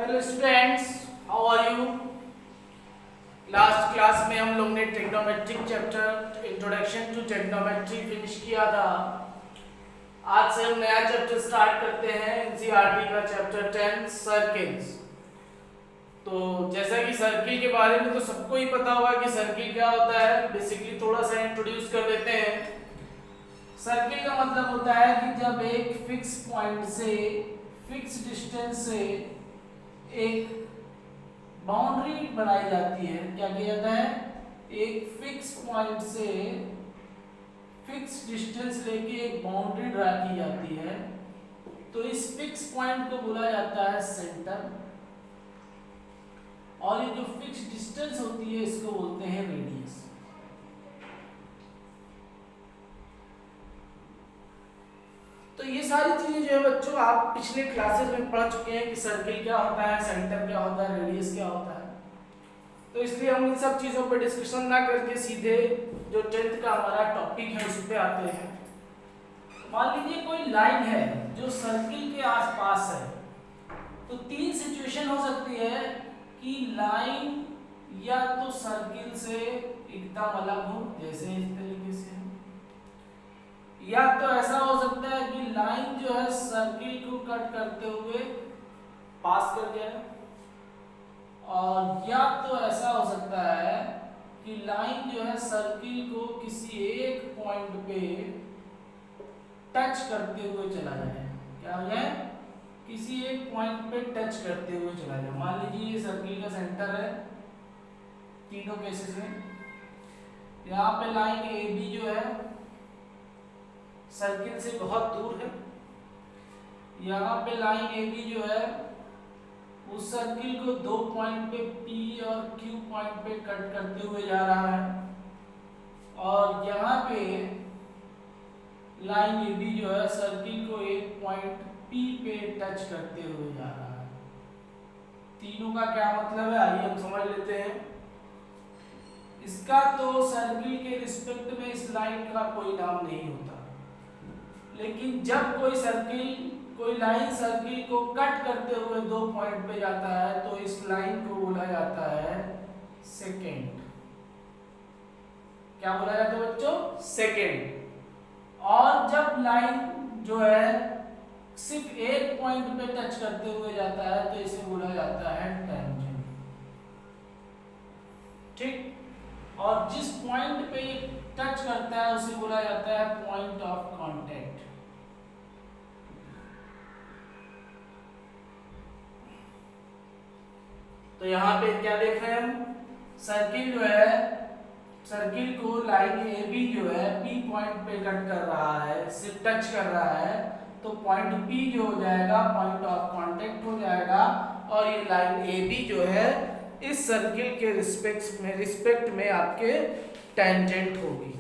Hello students, how are you. Last class में हम लोग ने trigonometric chapter introduction to trigonometry finish किया था। आज से हम नया चैप्टर स्टार्ट करते हैं, एनसीईआरटी का चैप्टर 10 सर्किल्स। तो जैसा कि सर्किल के बारे में तो सबको ही पता होगा कि सर्किल क्या होता है। बेसिकली थोड़ा सा इंट्रोड्यूस कर देते हैं। सर्किल का मतलब होता है कि जब एक फिक्स पॉइंट से फिक्स डिस्टेंस से एक बाउंड्री बनाई जाती है। क्या किया जाता है? एक फिक्स पॉइंट से फिक्स डिस्टेंस लेके एक बाउंड्री ड्रा की जाती है। तो इस फिक्स पॉइंट को बोला जाता है सेंटर, और ये जो फिक्स डिस्टेंस होती है इसको बोलते हैं रेडियस। तो ये सारी चीजें जो है बच्चों आप पिछले क्लासेस में पढ़ चुके हैं कि सर्किल क्या होता है, सेंटर क्या होता है, रेडियस क्या होता है। तो इसलिए हम इन सब चीजों पर डिस्कशन ना करके सीधे जो 10th का हमारा टॉपिक है उस पे आते हैं। मान लीजिए कोई लाइन है जो सर्किल के आसपास है, तो तीन सिचुएशन हो सकती है कि लाइन या तो सर्किल से एकदम अलग हो, जैसे इस तरीके से, या तो ऐसा हो सकता है कि लाइन जो है सर्किल को कट करते हुए पास कर जाए, और या तो ऐसा हो सकता है कि लाइन जो है सर्किल को किसी एक पॉइंट पे टच करते हुए चला जाए। क्या हो जाए? किसी एक पॉइंट पे टच करते हुए चला जाए। मान लीजिए ये सर्किल का सेंटर है तीनों केसेस में। यहाँ पे लाइन ए बी जो है सर्किल से बहुत दूर है। यहाँ पे लाइन ए बी जो है उस सर्किल को दो पॉइंट पे P और Q पॉइंट पे कट करते हुए जा रहा है, और यहाँ पे लाइन ए बी जो है सर्किल को एक पॉइंट P पे टच करते हुए जा रहा है। तीनों का क्या मतलब है आइए हम समझ लेते हैं। इसका तो सर्किल के रिस्पेक्ट में इस लाइन का कोई नाम नहीं होता, लेकिन जब कोई लाइन सर्किल को कट करते हुए दो पॉइंट पे जाता है तो इस लाइन को बोला जाता है सेकेंड। क्या बोला जाता है बच्चों? सेकेंड। और जब लाइन जो है सिर्फ एक पॉइंट पे टच करते हुए जाता है तो इसे बोला जाता है टेंजेंट। ठीक। और जिस पॉइंट पे ये टच करता है उसे बोला जाता है पॉइंट ऑफ कांटेक्ट। तो यहाँ पे क्या देख रहे हैं हम? सर्किल जो है सर्किल को लाइन ए बी जो है P पॉइंट पे कट कर रहा है, सिर्फ टच कर रहा है, तो पॉइंट P जो हो जाएगा पॉइंट ऑफ कांटेक्ट हो जाएगा, और ये लाइन ए बी जो है इस सर्किल के रिस्पेक्ट में आपके टेंजेंट होगी।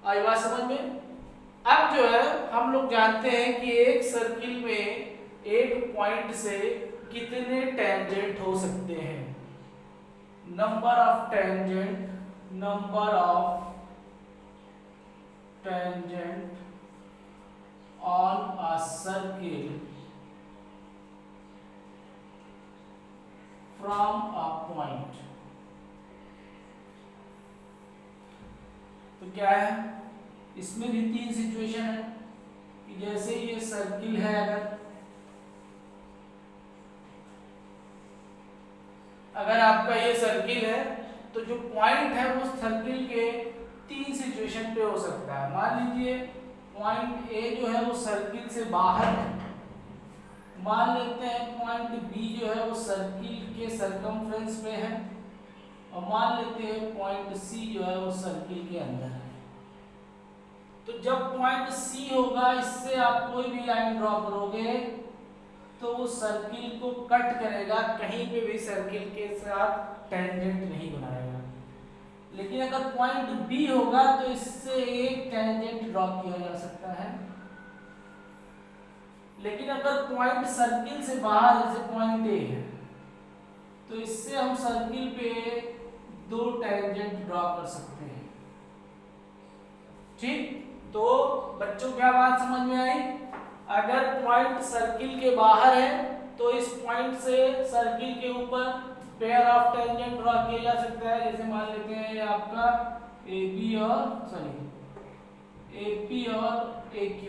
आई बात समझ में? अब जो है हम लोग जानते हैं कि एक सर्किल में एक पॉइंट से कितने टेंजेंट हो सकते हैं। Number of tangent on a circle from a point. तो क्या है? इसमें भी तीन सिचुएशन है कि जैसे ये सर्किल है, अगर आपका ये सर्किल है तो जो पॉइंट है वो सर्किल के तीन सिचुएशन पे हो सकता है। मान लीजिए पॉइंट ए जो है वो सर्किल से बाहर है, मान लेते हैं पॉइंट बी जो है वो सर्किल के सरकमफ्रेंस पे है, और मान लेते हैं पॉइंट सी जो है वो सर्किल के अंदर है। तो जब पॉइंट सी होगा इससे आप कोई भी लाइन ड्रॉ करोगे तो वो सर्किल को कट करेगा, कहीं पे भी सर्किल के साथ टेंजेंट नहीं बनाएगा। लेकिन अगर पॉइंट बी होगा तो इससे एक टेंजेंट ड्रॉ किया जा सकता है। लेकिन अगर पॉइंट सर्किल से बाहर जैसे पॉइंट ए है तो इससे हम सर्किल पे दो टेंजेंट ड्रॉ कर सकते हैं। ठीक। तो बच्चों क्या बात समझ में आई? अगर पॉइंट सर्किल के बाहर है तो इस पॉइंट से सर्किल के ऊपर पेयर ऑफ टेंजेंट ड्रॉ किया जा सकता है। जैसे मान लेते हैं ये आपका AB और AP और AQ,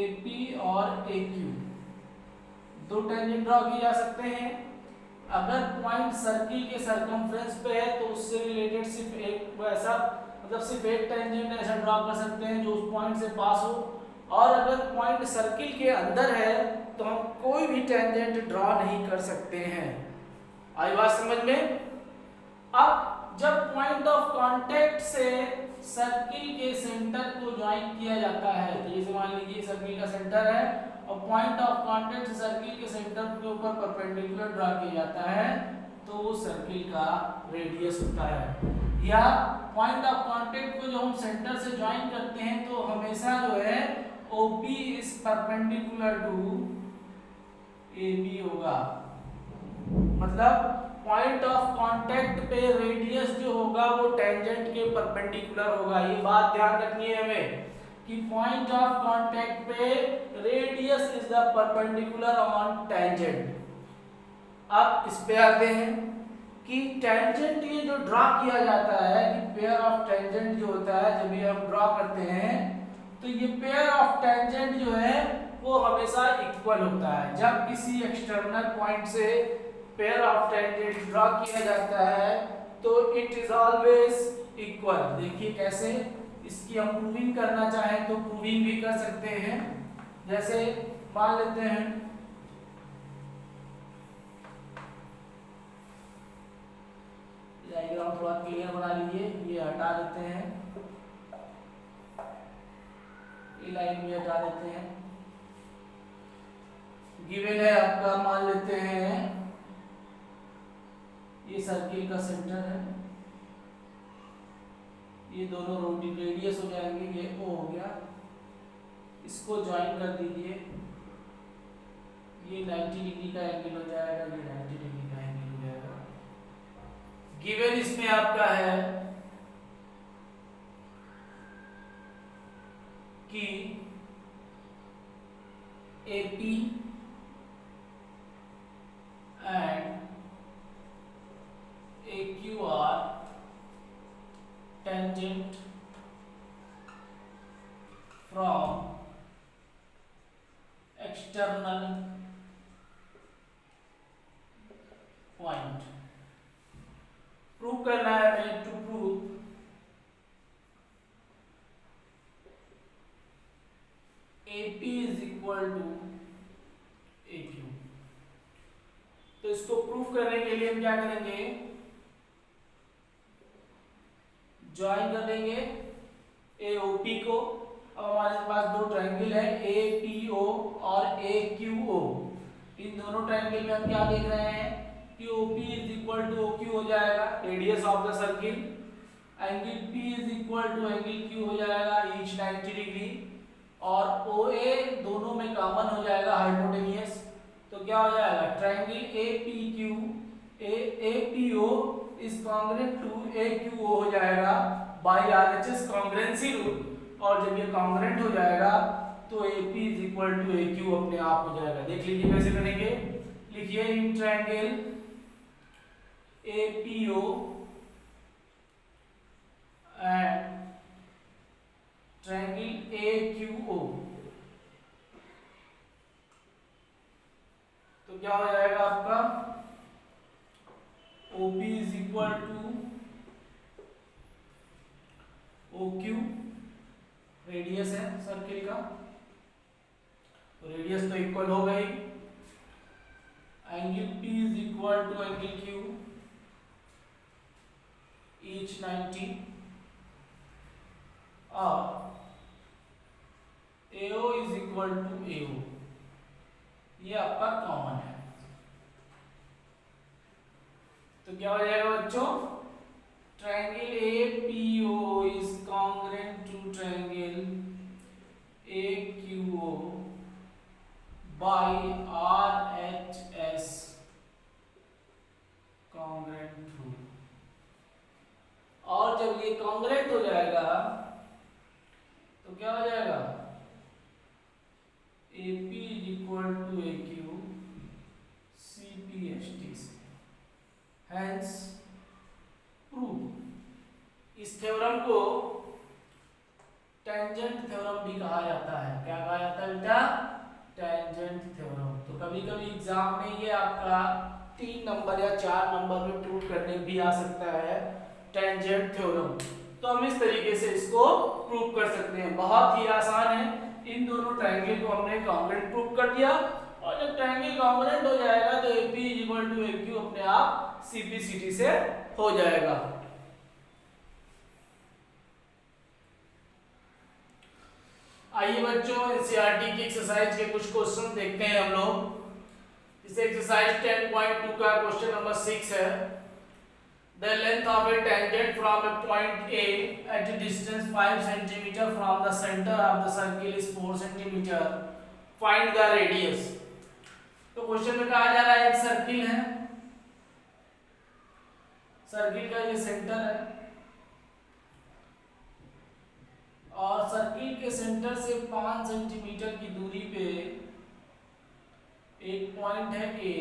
AP और AQ दो टेंजेंट ड्रॉ किए जा सकते हैं। अगर पॉइंट सर्किल के सरकमफ्रेंस पे है तो उससे रिलेटेड सिर्फ एक वैसा मतलब सिर्फ एक टेंजेंट ऐसा ड्रॉ कर सकते हैं जो उस पॉइंट से पास हो। और अगर पॉइंट सर्किल के अंदर है तो हम कोई भी टेंजेंट ड्रॉ नहीं कर सकते हैं। आई बात समझ में? अब जब पॉइंट ऑफ कांटेक्ट से सर्किल के सेंटर को ज्वाइन किया जाता है तो जैसे मान लीजिए सर्किल का सेंटर है और पॉइंट ऑफ कांटेक्ट से सर्किल के सेंटर के ऊपर परपेंडिकुलर ड्रॉ किया जाता है तो वो सर्किल का रेडियस होता है। या पॉइंट ऑफ कांटेक्ट को जो हम सेंटर से ज्वाइन करते हैं तो हमेशा जो है OP is perpendicular to AB होगा। मतलब पॉइंट ऑफ कांटेक्ट पे रेडियस जो होगा वो टेंजेंट के परपेंडिकुलर होगा। ये बात ध्यान रखनी है हमें कि पॉइंट ऑफ कांटेक्ट पे radius is the perpendicular on tangent. अब इस पे आते हैं कि टेंजेंट ये जो ड्रॉ किया जाता है कि पेयर ऑफ टेंजेंट जो होता है जब ये हम ड्रॉ करते हैं तो ये पेयर ऑफ टेंजेंट जो है वो हमेशा इक्वल होता है। जब किसी एक्सटर्नल पॉइंट से पेयर ऑफ टेंजेंट ड्रॉ किया जाता है तो इट इज ऑलवेज इक्वल। देखिए कैसे, इसकी हम प्रूविंग करना चाहें तो प्रूविंग भी कर सकते हैं। जैसे मान लेते हैं डायग्राम थोड़ा क्लियर बना लीजिए, ये हटा देते हैं, ये लाइन भी हटा देते हैं। गिवन है आपका, मान लेते हैं ये सर्किल का सेंटर है, ये दोनों रेडियस हो जाएंगे, ये O हो गया, इसको ज्वाइन कर दीजिए, ये 90 डिग्री का एंगल हो जाएगा, ये 90 डिग्री का एंगल हो जाएगा। गिवन इसमें आपका है कि AP and AQ are tangent from external point। Prove करना है हमें, to prove AP is equal to AQ। तो इसको प्रूव करने के लिए हम क्या करेंगे, ज्वाइन कर देंगे AOP को। अब हमारे पास दो ट्रायंगल है APO और AQO। इन दोनों ट्रायंगल में हम क्या देख रहे हैं कि OP is equal to OQ हो जाएगा, radius of the circle. Angle P is equal to angle Q हो जाएगा, ईच 90 डिग्री। और OA दोनों में कॉमन हो जाएगा, हाइपोटेनियस। तो क्या हो जाएगा, triangle APO is congruent to AQO हो जाएगा बाय RHS कॉन्ग्रुएंसी रूल। और जब ये कॉन्ग्रुएंट हो जाएगा तो AP is equal to AQ अपने आप हो जाएगा। देख लीजिए कैसे करेंगे, लिखिए in triangle APO and triangle AQO तो क्या हो जाएगा आपका, OP is equal to OQ, radius है सर्किल का, तो रेडियस तो इक्वल हो गई। Angle P is equal to angle Q, each 90। और AO is equal to AO, ये आपका कॉमन है। तो क्या हो जाएगा बच्चों, triangle APO is congruent to triangle AQO by RHS congruent rule. और जब ये कॉन्ग्रुएंट हो जाएगा तो क्या हो जाएगा, equal to A Q C P H T से, हैंस प्रूव। इस थ्योरम को टेंजेंट थ्योरम भी कहा जाता है। क्या कहा जाता है बेटा? Tangent theorem. तो कभी कभी एग्जाम में ये आपका 3 नंबर या 4 नंबर में प्रूव करने भी आ सकता है टेंजेंट थ्योरम। तो हम इस तरीके से इसको प्रूव कर सकते हैं, बहुत ही आसान है। इन दोनों ट्रायंगल को हमने कॉन्ग्रुएंट प्रूव कर दिया, और जब ट्रायंगल कॉन्ग्रुएंट हो जाएगा तो AP इक्वल टू AQ अपने आप CPCT से हो जाएगा। आइए बच्चों, एनसीईआरटी की एक्सरसाइज के कुछ क्वेश्चन देखते हैं हम लोग। इसे एक्सरसाइज 10.2 का क्वेश्चन नंबर 6 है। The length of a tangent from a point A at a distance 5 cm from the center of the circle is 4 cm. Find the radius. तो क्वेश्चन में कहा जा रहा है एक सर्किल है, सर्किल का ये सेंटर है, और सर्किल के सेंटर से 5 सेंटीमीटर की दूरी पे एक पॉइंट है A,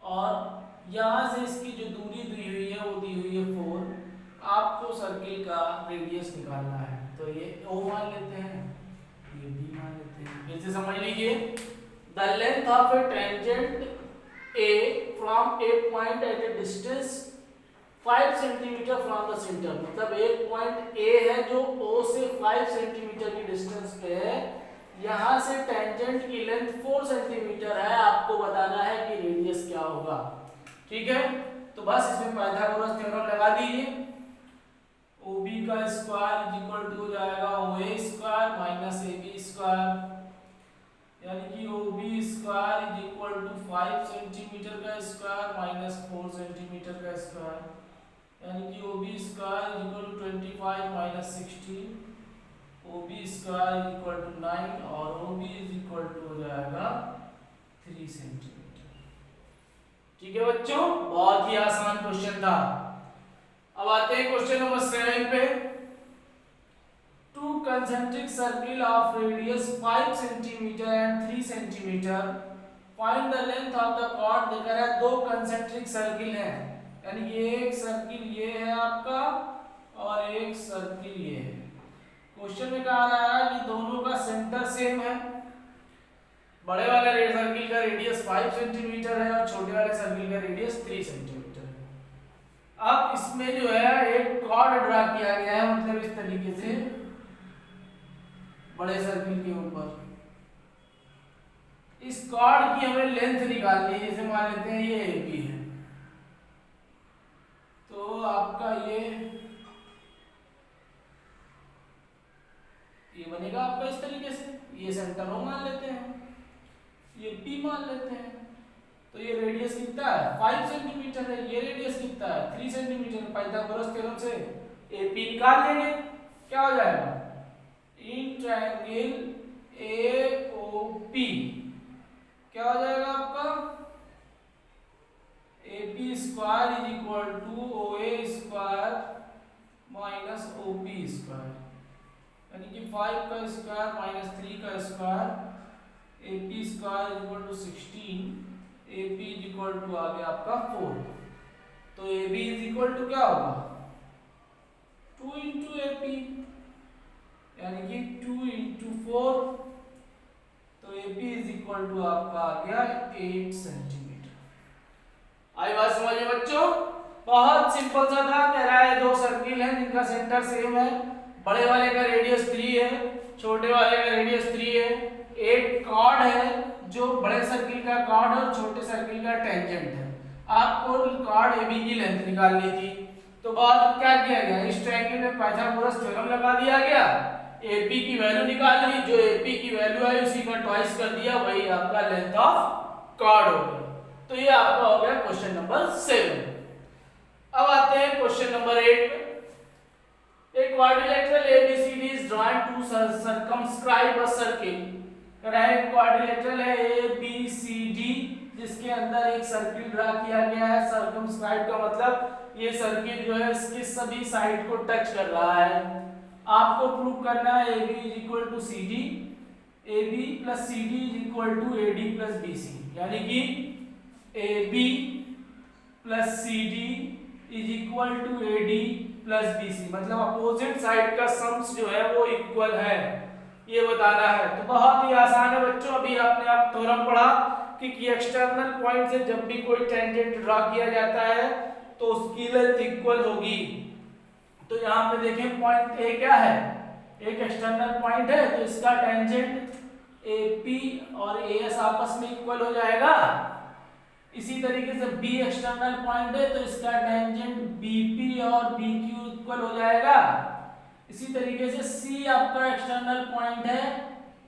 और यहां से इसकी जो दूरी दी हुई है वो दी हुई है 4। आपको सर्किल का रेडियस निकालना है। तो ये O मान लेते हैं, ये B मान लेते हैं। फिर से समझ लीजिए, the length of a tangent A from a point at a distance 5 centimetre from the centre, मतलब एक पॉइंट A है जो O से 5 सेंटीमीटर की डिस्टेंस पे है। यहां से टेंजेंट की लेंथ 4 सेंटीमीटर है। आपको बताना है कि रेडियस क्या होगा। ठीक है, तो बस इसमें पाइथागोरस थ्योरम लगा दीजिए। OB का स्क्वायर इज इक्वल टू हो जाएगा OA square minus AB square, यानी कि OB square is equal to 5 centimetre का स्क्वायर माइनस 4 सेंटीमीटर का स्क्वायर, यानी कि OB square is equal to 25 minus 16, OB square is equal to 9, और OB इज इक्वल टू हो जाएगा 3 सेंटीमीटर। ठीक है बच्चों, बहुत ही आसान क्वेश्चन था। अब आते हैं क्वेश्चन नंबर 7 पे। Two concentric circle of radius 5 centimetre and 3 centimetre, find the length of the chord. देखा रहा है 2 कंसेंट्रिक सर्किल हैं, यानी कि एक सर्किल ये है आपका और एक सर्किल ये है। क्वेश्चन में कहा रहा है कि दोनों का सेंटर सेम है। बड़े वाले सर्किल का रेडियस 5 सेंटीमीटर है और छोटे वाले सर्किल का रेडियस 3 सेंटीमीटर है। अब इसमें जो है एक कॉर्ड ड्रा किया गया है, मतलब इस तरीके से बड़े सर्किल के ऊपर। इस कॉर्ड की हमें लेंथ निकालनी है। जैसे मान लेते हैं ये AB है, तो आपका ये बनेगा आपका इस तरीके से। ये सेंटर O मान लेते हैं, ये P मान लेते हैं। तो ये रेडियस कितना है? 5 सेंटीमीटर है। ये रेडियस कितना है? 3 सेंटीमीटर। पाइथागोरस थ्योरम से AP निकाल लेंगे। क्या हो जाएगा? इन ट्रायंगल AOP क्या हो जाएगा आपका? AP square is equal to OA square minus OP square, यानी कि 5 का स्क्वायर माइनस 3 का square, AP square is equal to 16, AP is equal to आ गया आपका 4। तो AB इज इक्वल टू क्या होगा? 2 इंटू AP, यानी कि 2 इंटू 4। तो AP इज इक्वल टू आपका आ गया 8 सेंटीमीटर। आई बात समझ में बच्चों? बहुत सिंपल सा था। कह रहा है 2 सर्किल हैं जिनका सेंटर सेम है। बड़े वाले का रेडियस 3 है, छोटे वाले का रेडियस 3 है। एक कॉर्ड है जो बड़े सर्किल का कॉर्ड है और छोटे सर्किल का टेंजेंट है। आपको कॉर्ड AB की लेंथ निकालनी थी। तो बाद क्या किया गया? इस ट्रायंगल में पाइथागोरस थ्योरम लगा दिया गया। AP की वैल्यू निकाल ली, जो AP की वैल्यू आई उसी का ट्वाइस कर दिया, वही आपका लेंथ ऑफ कॉर्ड हो गया। तो ये आपका हो गया क्वेश्चन नंबर 7। अब आते हैं क्वेश्चन नंबर 8 पे। A quadrilateral ABCD is drawn to circumscribe a circle। एक क्वाड्रिलेटरल है ABCD जिसके अंदर एक सर्किल ड्रा किया गया है। सर्कमस्क्राइब का मतलब ये सर्किल जो है इसके सभी साइड को टच कर रहा है। आपको प्रूव करना है AB is equal to CD। AB plus CD is equal to AD plus BC, यानी कि AB plus CD is equal to AD plus BC, मतलब अपोजिट साइड का सम्स जो है वो इक्वल है, ये बताना है। तो बहुत ही आसान है बच्चों, अभी आपने आप थ्योरम पढ़ा कि एक्सटर्नल पॉइंट से जब भी कोई टेंजेंट ड्रा किया जाता है तो उसकी लेंथ इक्वल होगी। तो यहाँ पे देखें पॉइंट ए क्या है, एक एक्सटर्नल पॉइंट है, तो इसका टेंजेंट AP और AS आपस में इक्वल हो जाएगा। इसी तरीके से B एक्सटर्नल पॉइंट है, तो इसका टेंजेंट BP और BQ इक्वल हो जाएगा। इसी तरीके से C आपका एक्सटर्नल पॉइंट है,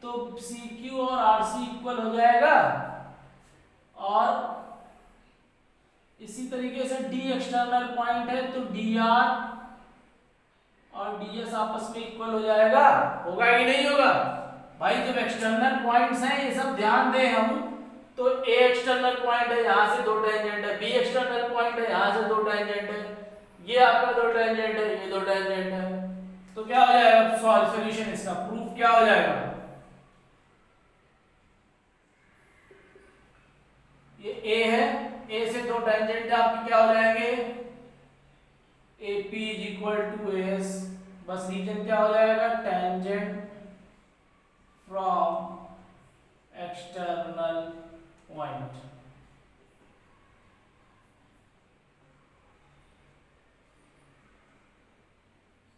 तो CQ और RC इक्वल हो जाएगा। और इसी तरीके से D एक्सटर्नल पॉइंट है, तो DR और DS आपस में इक्वल हो जाएगा। होगा कि नहीं होगा भाई? जब एक्सटर्नल पॉइंट्स हैं ये सब ध्यान दें हम, तो A एक्सटर्नल पॉइंट है, यहाँ से दो टेंजेंट है, B एक्सटर्नल पॉइंट है, यहाँ से दो टेंजेंट है, ये आपका दो टेंजेंट है, ये दो टेंजेंट है, तो क्या हो जाएगा सॉल्यूशन, इसका प्रूफ क्या हो जाएगा? ये A है, A से दो टेंजेंट आपके क्या हो जाएंगे? AP is equal to AS, बस रीजन क्या हो जाएगा? Tangent from external point.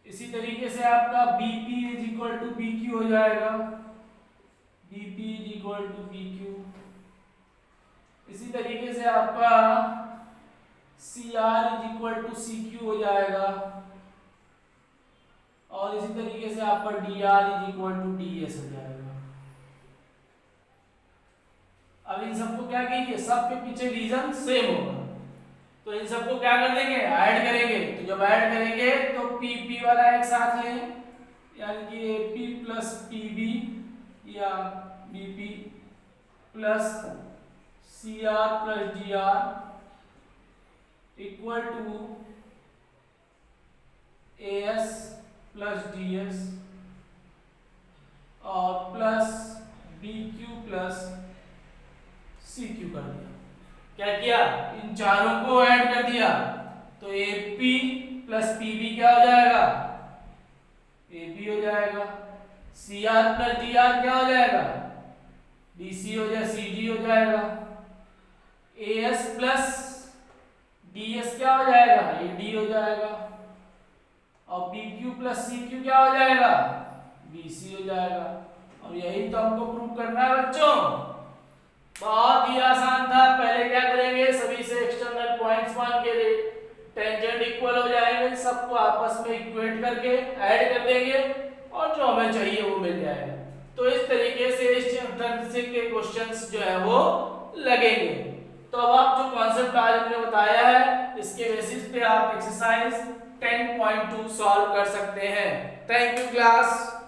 इसी तरीके से आपका BP is equal to BQ हो जाएगा, BP is equal to BQ। इसी तरीके से आपका CR is equal to CQ हो जाएगा, और इसी तरीके से आपका DR is equal to DS हो जाएगा। अब इन सबको क्या कीजिए, सब के पीछे रीजन सेम होगा, तो इन सबको क्या कर देंगे? ऐड करेंगे। तो जब ऐड करेंगे तो PP वाला एक साथ लें, यानी कि AP प्लस PB या BP plus CR plus DR equal to AS plus DS और प्लस BQ प्लस CQ कर दिया। क्या किया? इन चारों को ऐड कर दिया, तो AP प्लस PB क्या हो जाएगा? AB हो जाएगा। CR प्लस DR क्या हो जाएगा? DC हो जाएगा, CD हो जाएगा। AS प्लस DS क्या हो जाएगा? AD हो जाएगा। और BQ प्लस CQ क्या हो जाएगा? BC हो जाएगा। और यही तो हमको प्रूव करना है बच्चों, बहुत ही आसान था। पहले क्या करेंगे, सभी से एक्सटर्नल पॉइंट्स मान के टेंजेंट इक्वल हो जाएंगे, सबको आपस में इक्वेट करके ऐड कर देंगे और जो हमें चाहिए वो मिल जाएगा। तो इस तरीके से इस चैप्टर से के क्वेश्चंस जो है वो लगेंगे। तो अब आप जो कॉन्सेप्ट आज हमने बताया है इसके बेसिस पे आप एक्सरसाइज 10.2 सॉल्व कर सकते हैं। Thank you class.